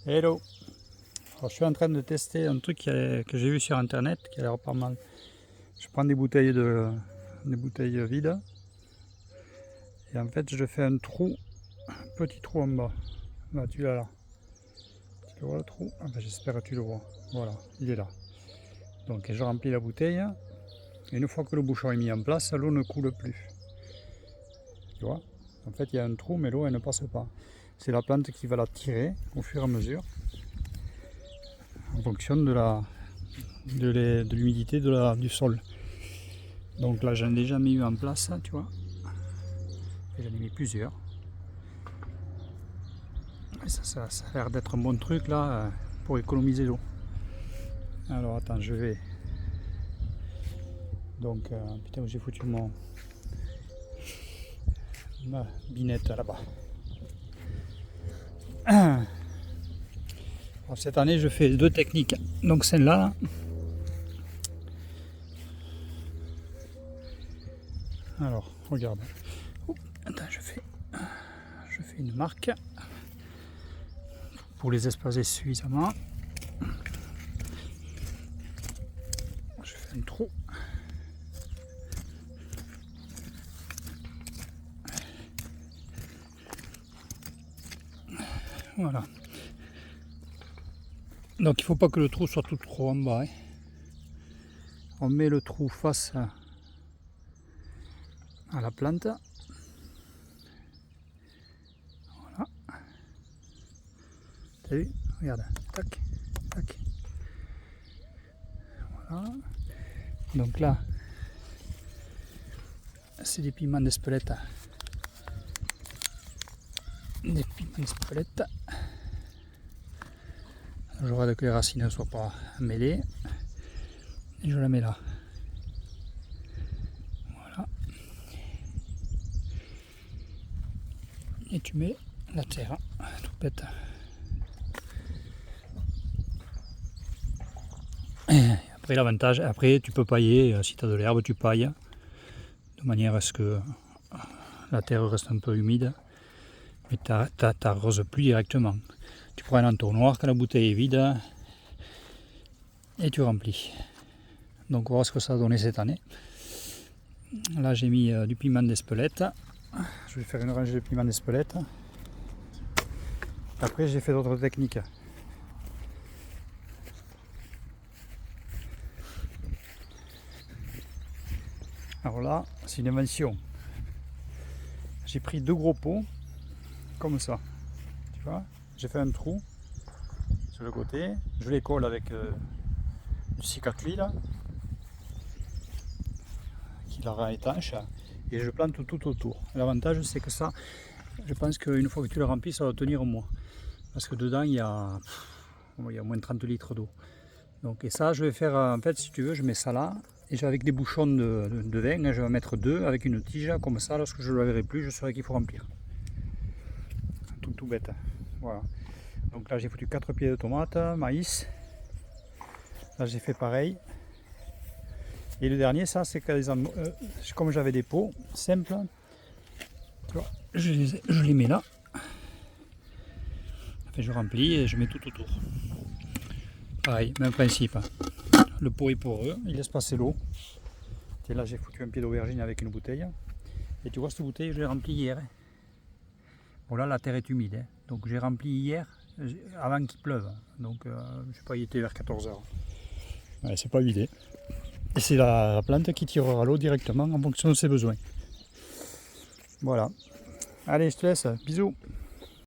Hello. Alors, je suis en train de tester un truc que j'ai vu sur internet qui a l'air pas mal. Je prends des bouteilles vides et en fait je fais un trou, un petit trou en bas. Là tu l'as là. Tu le vois le trou? Ah ben, j'espère que tu le vois. Voilà, il est là. Donc je remplis la bouteille et une fois que le bouchon est mis en place, l'eau ne coule plus. Tu vois? En fait il y a un trou mais l'eau elle ne passe pas. C'est la plante qui va la tirer au fur et à mesure en fonction de l'humidité du sol. Donc là j'en ai déjà mis en place, tu vois. Et j'en ai mis plusieurs. Et ça a l'air d'être un bon truc là pour économiser l'eau. Alors attends, je vais. Donc putain où j'ai foutu ma binette là-bas. Alors, cette année je fais deux techniques. Donc celle-là là. Alors regarde. Attends, je fais une marque pour les espacer suffisamment. Je fais un trou. Voilà. Donc il ne faut pas que le trou soit tout trop en bas. Hein. On met le trou face à la plante. Voilà. T'as vu? Regarde. Tac, tac. Voilà. Donc là, c'est des piments d'Espelette. Des piments d'Espelette. Je regarde que les racines ne soient pas mêlées. Et je la mets là. Voilà. Et tu mets la terre, tout bête. Et après l'avantage, après tu peux pailler, si tu as de l'herbe tu pailles, de manière à ce que la terre reste un peu humide, mais tu n'arroses plus directement. Tu prends un entonnoir quand la bouteille est vide et tu remplis. Donc on va voir ce que ça a donné cette année. Là j'ai mis du piment d'Espelette. Je vais faire une rangée de piment d'Espelette. Après j'ai fait d'autres techniques. Alors là c'est une invention. J'ai pris deux gros pots comme ça. Tu vois, j'ai fait un trou sur le côté. Je les colle avec du cicatrice là, qui la rend étanche, et je plante tout autour. L'avantage c'est que ça, je pense qu'une fois que tu le remplis, ça va tenir au moins. Parce que dedans il y a au moins 30 litres d'eau. Donc, et ça je vais faire, en fait si tu veux, je mets ça là, et avec des bouchons de vin, je vais mettre deux avec une tige, comme ça lorsque je ne le verrai plus, je saurai qu'il faut remplir. Tout bête. Voilà. Donc là j'ai foutu 4 pieds de tomates, maïs. Là j'ai fait pareil. Et le dernier, ça c'est comme j'avais des pots simples, tu vois, je les mets là. Enfin, je remplis et je mets tout autour. Pareil, même principe. Le pot est poreux, il laisse passer l'eau. Et là j'ai foutu un pied d'aubergine avec une bouteille. Et tu vois cette bouteille, je l'ai remplie hier. Bon là la terre est humide, hein. Donc j'ai rempli hier avant qu'il pleuve. Donc je sais pas, il était vers 14h. Ouais, c'est pas vidé. Et c'est la plante qui tirera l'eau directement en fonction de ses besoins. Voilà. Allez, je te laisse. Bisous.